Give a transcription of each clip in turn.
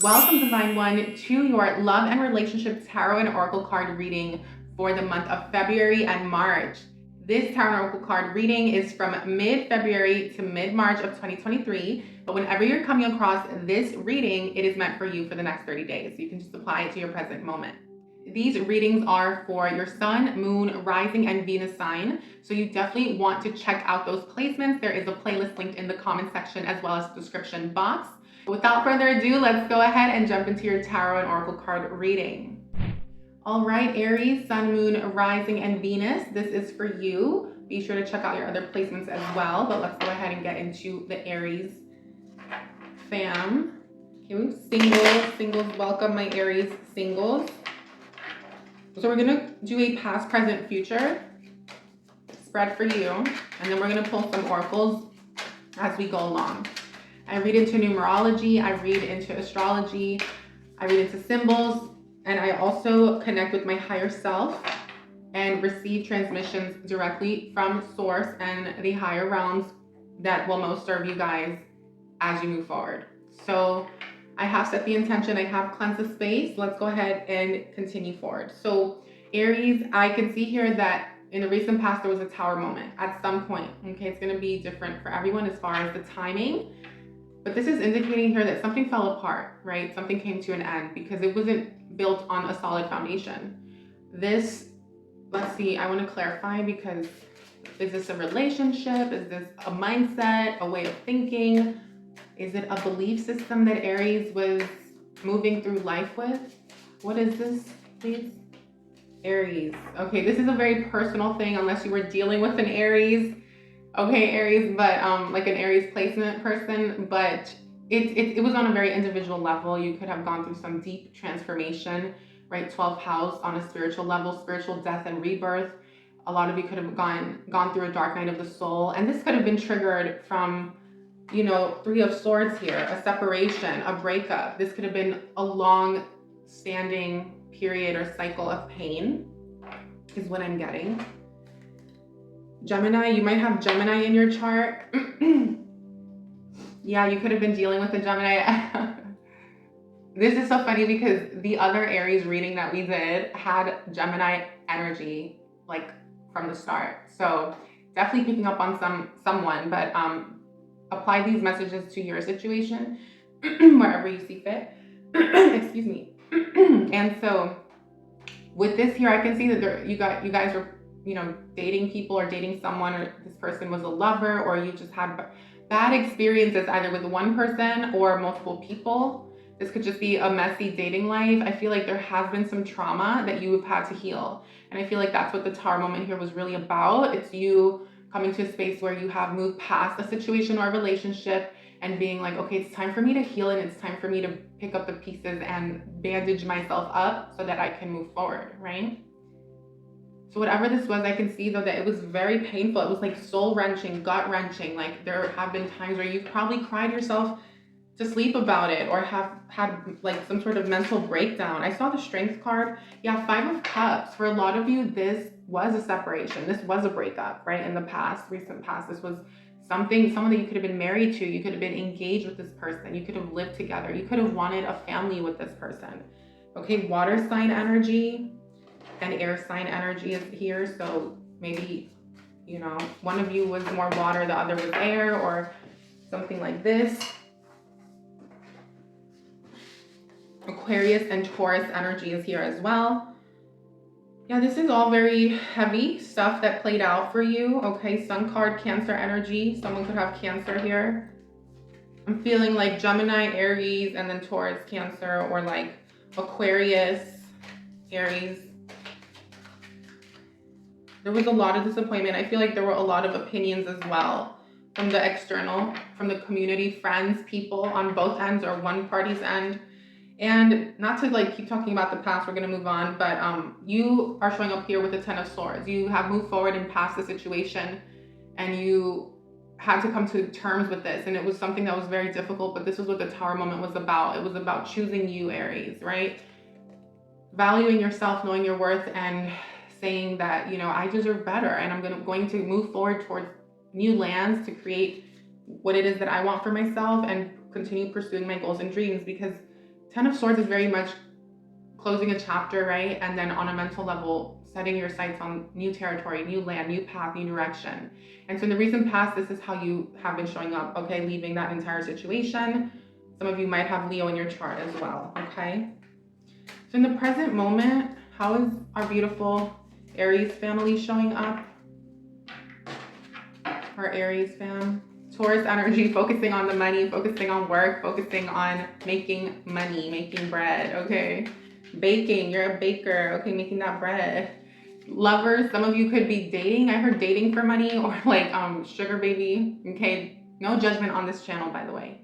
Welcome, Divine One, to your love and relationship tarot and oracle card reading for the month of February and March. This tarot and oracle card reading is from mid-February to mid-March of 2023, but whenever you're coming across this reading, it is meant for you for the next 30 days. So you can just apply it to your present moment. These readings are for your sun, moon, rising, and Venus sign. So you definitely want to check out those placements. There is a playlist linked in the comment section as well as the description box. Without further ado, let's go ahead and jump into your tarot and oracle card reading. All right, Aries, sun, moon, rising, and Venus. This is for you. Be sure to check out your other placements as well, but let's go ahead and get into the Aries fam. Okay, singles, welcome my Aries singles. So we're gonna do a past, present, future spread for you, and then we're gonna pull some oracles as we go along. I read into numerology, I read into astrology, I read into symbols, and I also connect with my higher self and receive transmissions directly from source and the higher realms that will most serve you guys as you move forward. So I have set the intention, I have cleansed the space. Let's go ahead and continue forward. So Aries, I can see here that in the recent past, there was a tower moment at some point. Okay, it's gonna be different for everyone as far as the timing. But this is indicating here that something fell apart, right? Something came to an end because it wasn't built on a solid foundation. This, let's see, I want to clarify because is this a relationship? Is this a mindset, a way of thinking? Is it a belief system that Aries was moving through life with? What is this, please? Aries. Okay, this is a very personal thing unless you were dealing with an Aries. Okay, Aries, but like an Aries placement person, but it was on a very individual level. You could have gone through some deep transformation, right? 12th house on a spiritual level, spiritual death and rebirth. A lot of you could have gone through a dark night of the soul, and this could have been triggered from, you know, 3 of Swords here, a separation, a breakup. This could have been a long standing period or cycle of pain is what I'm getting. Gemini, you might have Gemini in your chart. Yeah, you could have been dealing with a Gemini. This is so funny because the other Aries reading that we did had Gemini energy like from the start. So definitely picking up on someone, but apply these messages to your situation wherever you see fit. Excuse me. And so with this here, I can see that you guys are, you know, dating people or dating someone, or this person was a lover, or you just had bad experiences either with one person or multiple people. This could just be a messy dating life. I feel like there has been some trauma that you have had to heal. And I feel like that's what the tower moment here was really about. It's you coming to a space where you have moved past a situation or a relationship and being like, okay, it's time for me to heal and it's time for me to pick up the pieces and bandage myself up so that I can move forward, right? So whatever this was, I can see though that it was very painful. It was like soul wrenching, gut wrenching. Like there have been times where you've probably cried yourself to sleep about it or have had like some sort of mental breakdown. I saw the Strength card. Yeah, 5 of Cups. For a lot of you, this was a separation. This was a breakup, right? In the past, recent past, this was someone that you could have been married to. You could have been engaged with this person. You could have lived together. You could have wanted a family with this person. Okay, water sign energy and air sign energy is here. So maybe, you know, one of you was more water, the other was air, or something like this. Aquarius and Taurus energy is here as well. Yeah, this is all very heavy stuff that played out for you. Okay, Sun card, Cancer energy. Someone could have Cancer here. I'm feeling like Gemini, Aries, and then Taurus, Cancer, or like Aquarius, Aries. There was a lot of disappointment. I feel like there were a lot of opinions as well from the external, from the community, friends, people on both ends or one party's end. And not to like keep talking about the past, we're going to move on, but you are showing up here with the 10 of Swords. You have moved forward and past the situation and you had to come to terms with this. And it was something that was very difficult, but this is what the Tower moment was about. It was about choosing you, Aries, right? Valuing yourself, knowing your worth, and saying that, you know, I deserve better and I'm going to move forward towards new lands to create what it is that I want for myself and continue pursuing my goals and dreams, because Ten of Swords is very much closing a chapter, right? And then on a mental level, setting your sights on new territory, new land, new path, new direction. And so in the recent past, this is how you have been showing up, okay? Leaving that entire situation. Some of you might have Leo in your chart as well, okay? So in the present moment, how is our beautiful Aries family showing up? Our Aries fam. Taurus energy, focusing on the money, focusing on work, focusing on making money, making bread, okay? Baking, you're a baker, okay, making that bread. Lovers, some of you could be dating. I heard dating for money, or like sugar baby, okay? No judgment on this channel, by the way.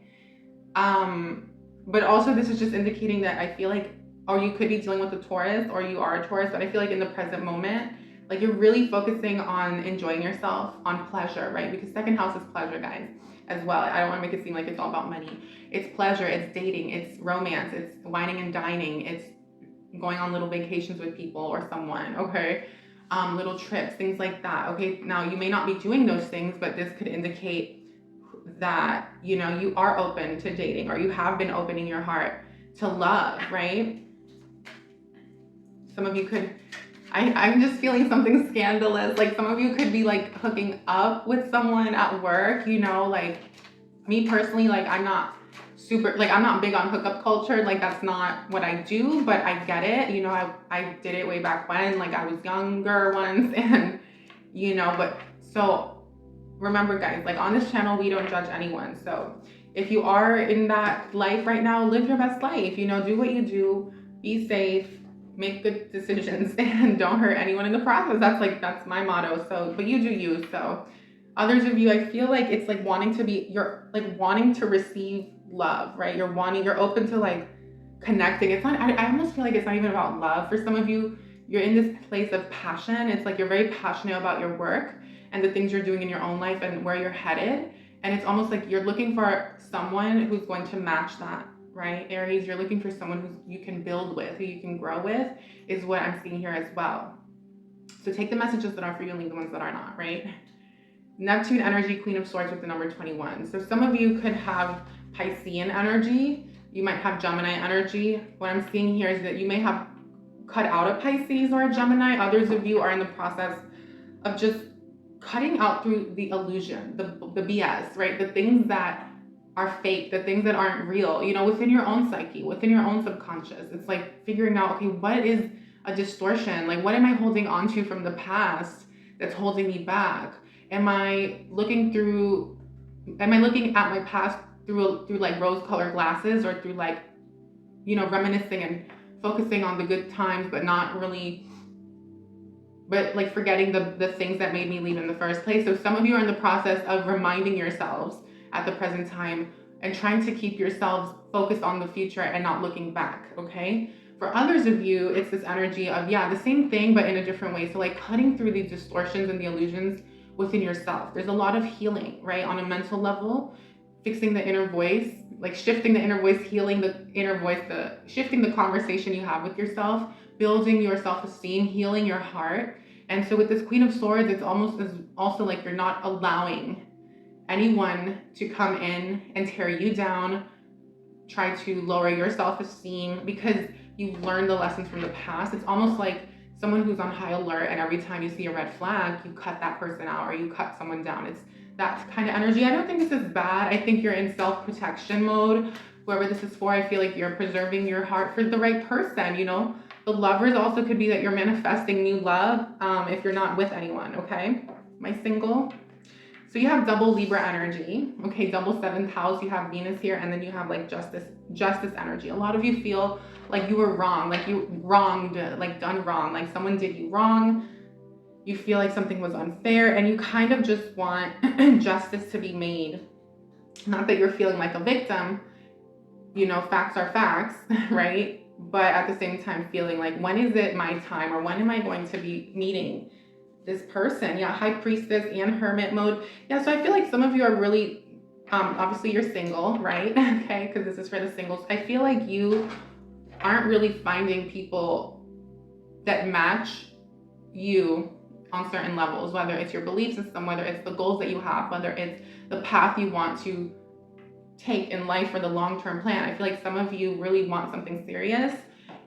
But also this is just indicating that I feel like, or you could be dealing with a Taurus, or you are a Taurus, but I feel like in the present moment, like you're really focusing on enjoying yourself, on pleasure, right? Because second house is pleasure, guys, as well. I don't want to make it seem like it's all about money. It's pleasure, it's dating, it's romance, it's whining and dining, it's going on little vacations with people or someone, okay? Little trips, things like that, okay? Now, you may not be doing those things, but this could indicate that, you know, you are open to dating, or you have been opening your heart to love, right? Some of you could, I'm just feeling something scandalous. Like some of you could be like hooking up with someone at work, you know, like me personally, like I'm not super, like I'm not big on hookup culture. Like that's not what I do, but I get it. You know, I did it way back when, like I was younger once and, you know, but so remember guys, like on this channel, we don't judge anyone. So if you are in that life right now, live your best life, you know, do what you do, be safe, make good decisions, and don't hurt anyone in the process. That's my motto. So, but you do you. So others of you, I feel like it's like wanting to be, you're like wanting to receive love, right? You're open to like connecting. It's not, I almost feel like it's not even about love. For some of you, you're in this place of passion. It's like you're very passionate about your work and the things you're doing in your own life and where you're headed. And it's almost like you're looking for someone who's going to match that, right? Aries, you're looking for someone who you can build with, who you can grow with, is what I'm seeing here as well. So take the messages that are for you and leave the ones that are not, right? Neptune energy, Queen of Swords with the number 21. So some of you could have Piscean energy. You might have Gemini energy. What I'm seeing here is that you may have cut out a Pisces or a Gemini. Others of you are in the process of just cutting out through the illusion, the BS, right? The things that are fake, the things that aren't real, you know, within your own psyche, within your own subconscious. It's like figuring out, okay, what is a distortion? Like, what am I holding on to from the past that's holding me back? Am I looking at my past through like rose-colored glasses, or through like, you know, reminiscing and focusing on the good times, but like forgetting the things that made me leave in the first place? So some of you are in the process of reminding yourselves at the present time and trying to keep yourselves focused on the future and not looking back, okay? For others of you, it's this energy of, yeah, the same thing, but in a different way. So like cutting through these distortions and the illusions within yourself. There's a lot of healing, right? On a mental level, fixing the inner voice, like shifting the inner voice, healing the inner voice, shifting the conversation you have with yourself, building your self-esteem, healing your heart. And so with this Queen of Swords, it's also like you're not allowing anyone to come in and tear you down, try to lower your self-esteem, because you've learned the lessons from the past. It's almost like someone who's on high alert, and every time you see a red flag, you cut that person out or you cut someone down. It's that kind of energy. I don't think this is bad. I think you're in self-protection mode. Whoever this is for, I feel like you're preserving your heart for the right person, you know? The Lovers also could be that you're manifesting new love if you're not with anyone, okay? Am I single? So you have double Libra energy, okay, double 7th house. You have Venus here, and then you have like justice energy. A lot of you feel like you were wrong, like you wronged, like done wrong, like someone did you wrong. You feel like something was unfair, and you kind of just want justice to be made. Not that you're feeling like a victim, you know, facts are facts, right? But at the same time feeling like, when is it my time, or when am I going to be meeting this person? Yeah, High Priestess and Hermit mode. Yeah, so I feel like some of you are really, obviously you're single, right? Okay, because this is for the singles. I feel like you aren't really finding people that match you on certain levels, whether it's your belief system, whether it's the goals that you have, whether it's the path you want to take in life for the long-term plan. I feel like some of you really want something serious,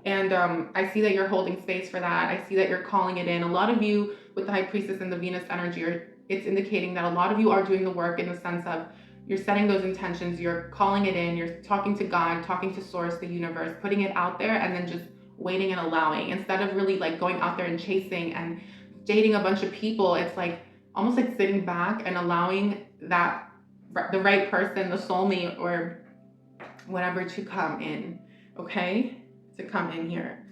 and I see that you're holding space for that. I see that you're calling it in. A lot of you with the High Priestess and the Venus energy, it's indicating that a lot of you are doing the work in the sense of you're setting those intentions, you're calling it in, you're talking to God, talking to Source, the universe, putting it out there, and then just waiting and allowing. Instead of really like going out there and chasing and dating a bunch of people, it's like almost like sitting back and allowing that the right person, the soulmate or whatever, to come in, okay? To come in here.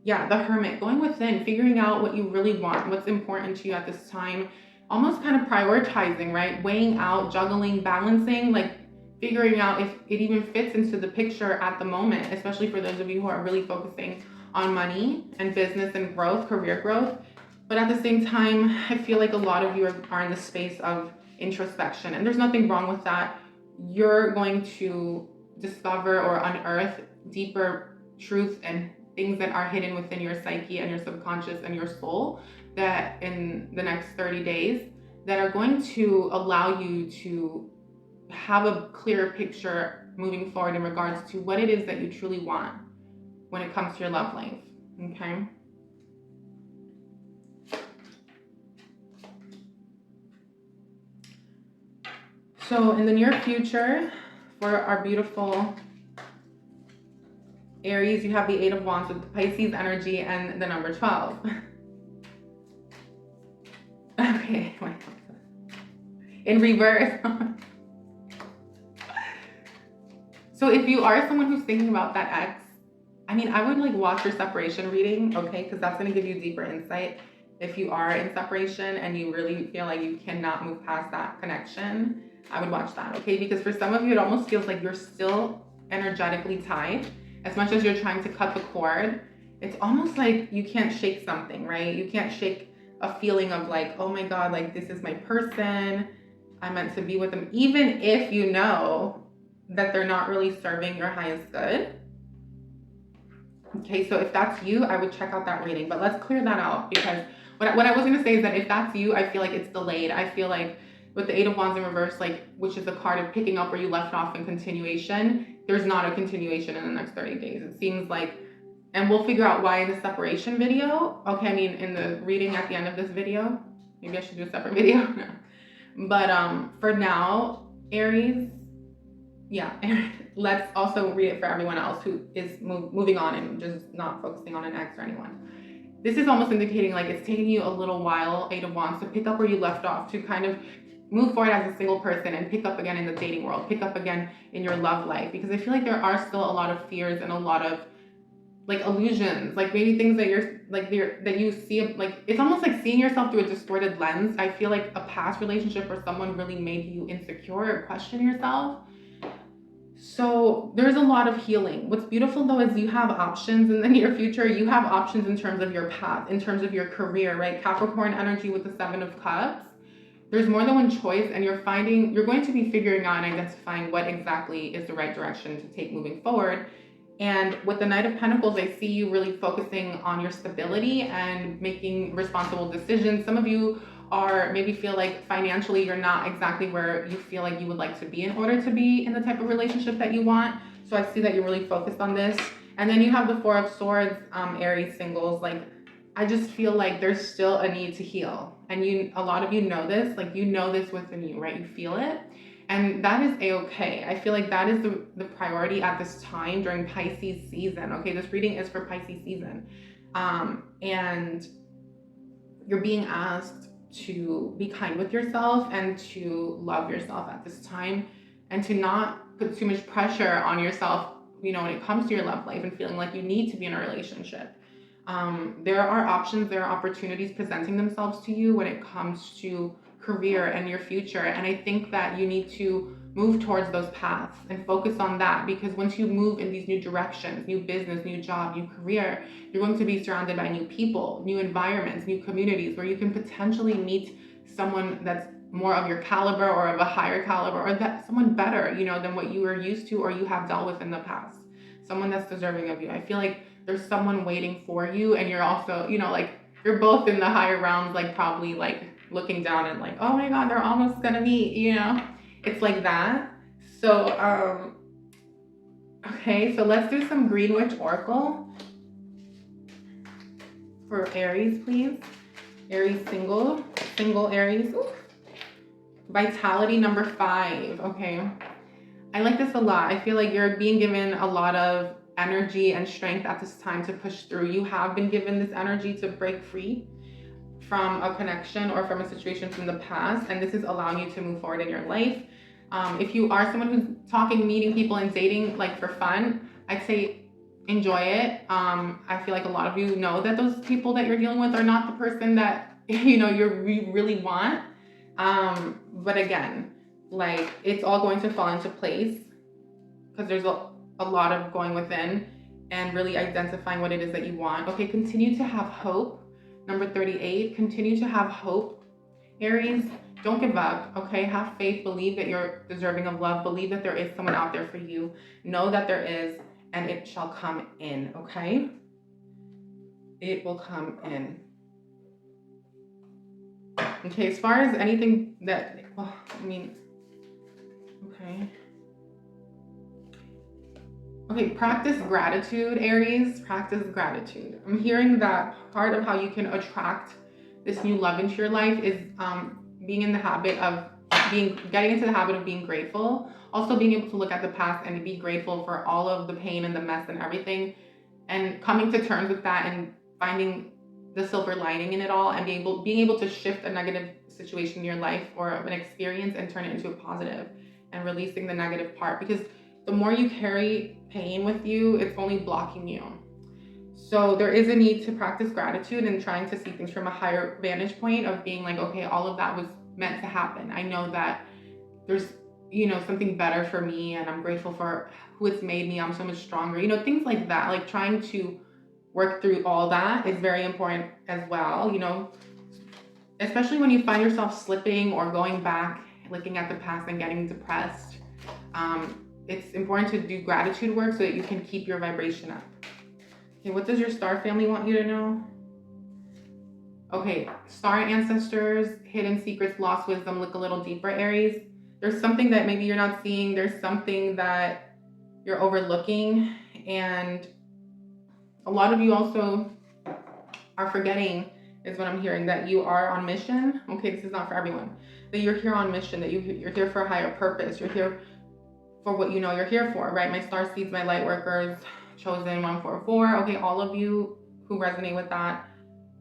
Yeah, the Hermit, going within, figuring out what you really want, what's important to you at this time, almost kind of prioritizing, right? Weighing out, juggling, balancing, like figuring out if it even fits into the picture at the moment, especially for those of you who are really focusing on money and business and growth, career growth. But at the same time, I feel like a lot of you are in the space of introspection, and there's nothing wrong with that. You're going to discover or unearth deeper truth and things that are hidden within your psyche and your subconscious and your soul that in the next 30 days that are going to allow you to have a clearer picture moving forward in regards to what it is that you truly want when it comes to your love life, okay? So in the near future, for our beautiful Aries, you have the Eight of Wands with the Pisces energy and the number 12. Okay, in reverse. So if you are someone who's thinking about that ex, I mean, I would like watch your separation reading, okay? Because that's going to give you deeper insight. If you are in separation and you really feel like you cannot move past that connection, I would watch that, okay? Because for some of you, it almost feels like you're still energetically tied. As much as you're trying to cut the cord, it's almost like you can't shake something, right? You can't shake a feeling of like, oh my God, like this is my person. I'm meant to be with them. Even if you know that they're not really serving your highest good. Okay, so if that's you, I would check out that reading. But let's clear that out, because what I was gonna say is that if that's you, I feel like it's delayed. I feel like with the Eight of Wands in reverse, like, which is a card of picking up where you left off in continuation, there's not a continuation in the next 30 days. It seems like, and we'll figure out why in the separation video. Okay, I mean, in the reading at the end of this video, maybe I should do a separate video. But for now, Aries, yeah, let's also read it for everyone else who is moving on and just not focusing on an ex or anyone. This is almost indicating like it's taking you a little while, Eight of Wands, to pick up where you left off, to kind of move forward as a single person and pick up again in the dating world, pick up again in your love life. Because I feel like there are still a lot of fears and a lot of like illusions, like maybe things that you're like that you see, like it's almost like seeing yourself through a distorted lens. I feel like a past relationship or someone really made you insecure or question yourself. So there's a lot of healing. What's beautiful though is you have options in the near future. You have options in terms of your path, in terms of your career, right? Capricorn energy with the Seven of Cups. There's more than one choice, and you're going to be figuring out and identifying what exactly is the right direction to take moving forward. And with the Knight of Pentacles, I see you really focusing on your stability and making responsible decisions. Some of you are maybe feel like financially you're not exactly where you feel like you would like to be in order to be in the type of relationship that you want. So I see that you're really focused on this. And then you have the Four of Swords, Aries singles. Like, I just feel like there's still a need to heal. And a lot of you know this, like you know this within you, right? You feel it. And that is a-okay. I feel like that is the priority at this time during Pisces season. Okay, this reading is for Pisces season. And you're being asked to be kind with yourself and to love yourself at this time, and to not put too much pressure on yourself, you know, when it comes to your love life and feeling like you need to be in a relationship. There are options, there are opportunities presenting themselves to you when it comes to career and your future. And I think that you need to move towards those paths and focus on that, because once you move in these new directions, new business, new job, new career, you're going to be surrounded by new people, new environments, new communities where you can potentially meet someone that's more of your caliber or of a higher caliber, or that someone better, you know, than what you were used to or you have dealt with in the past. Someone that's deserving of you. I feel like there's someone waiting for you, and you're also, you know, like you're both in the higher realms, like probably like looking down and like, oh my God, they're almost gonna meet, you know? It's like that. So, okay, so let's do some Green Witch Oracle for Aries, please. Aries single Aries. Ooh. Vitality number 5, okay. I like this a lot. I feel like you're being given a lot of energy and strength at this time to push through. You have been given this energy to break free from a connection or from a situation from the past, and this is allowing you to move forward in your life. If you are someone who's talking, meeting people and dating like for fun, I'd say enjoy it. I feel like a lot of you know that those people that you're dealing with are not the person that you really want. But again, like it's all going to fall into place because there's a lot of going within and really identifying what it is that you want. Okay, continue to have hope. Number 38, continue to have hope. Aries, don't give up, okay? Have faith, believe that you're deserving of love, believe that there is someone out there for you. Know that there is, and it shall come in, okay? It will come in. Okay, as far as anything that, well, I mean, okay. Okay, practice gratitude, Aries, practice gratitude. I'm hearing that part of how you can attract this new love into your life is getting into the habit of being grateful. Also being able to look at the past and be grateful for all of the pain and the mess and everything, and coming to terms with that and finding the silver lining in it all, and being able to shift a negative situation in your life or an experience and turn it into a positive, and releasing the negative part, because the more you carry pain with you, it's only blocking you. So there is a need to practice gratitude and trying to see things from a higher vantage point of being like, okay, all of that was meant to happen. I know that there's, something better for me, and I'm grateful for who it's made me. I'm so much stronger, things like that. Like trying to work through all that is very important as well, especially when you find yourself slipping or going back, looking at the past and getting depressed. It's important to do gratitude work so that you can keep your vibration up. Okay, what does your star family want you to know? Okay, star ancestors, hidden secrets, lost wisdom. Look a little deeper, Aries. There's something that maybe you're not seeing. There's something that you're overlooking. And a lot of you also are forgetting, is what I'm hearing, that you are on mission. Okay, this is not for everyone. That you're here on mission, that you're here for a higher purpose. You're here for what you know you're here for, right? My star seeds, my light workers, chosen 144. Okay, all of you who resonate with that,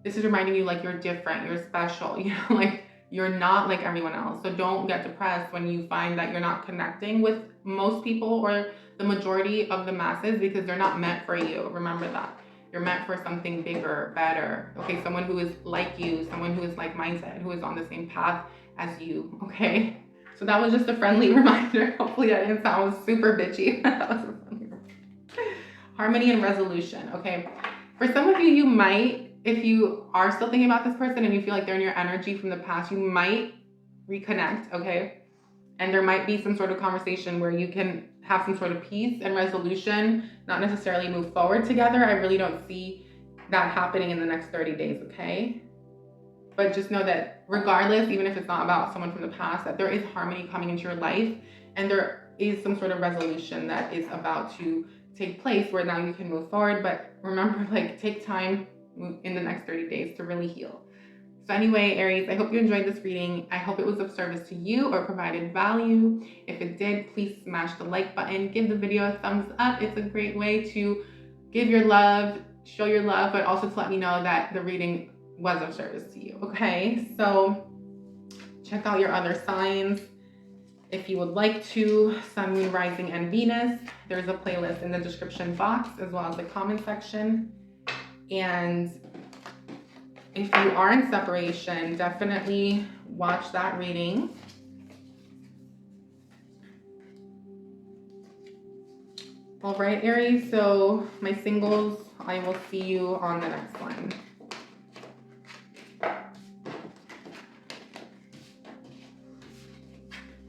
this is reminding you like you're different, you're special, like you're not like everyone else. So don't get depressed when you find that you're not connecting with most people or the majority of the masses, because they're not meant for you. Remember that. You're meant for something bigger, better. Okay, someone who is like you, someone who is like mindset, who is on the same path as you, okay? So that was just a friendly reminder. Hopefully that didn't sound super bitchy. That was a friendly reminder. Harmony and resolution, okay? For some of you, you might, if you are still thinking about this person and you feel like they're in your energy from the past, you might reconnect, okay? And there might be some sort of conversation where you can have some sort of peace and resolution, not necessarily move forward together. I really don't see that happening in the next 30 days, okay? But just know that regardless, even if it's not about someone from the past, that there is harmony coming into your life, and there is some sort of resolution that is about to take place where now you can move forward. But remember, like, take time in the next 30 days to really heal. So anyway, Aries, I hope you enjoyed this reading. I hope it was of service to you or provided value. If it did, please smash the like button, give the video a thumbs up. It's a great way to give your love, show your love, but also to let me know that the reading was of service to you, okay? So check out your other signs if you would like to. Sun, Moon, Rising, and Venus. There's a playlist in the description box as well as the comment section. And if you are in separation, definitely watch that reading. All right, Aries, so my singles, I will see you on the next one.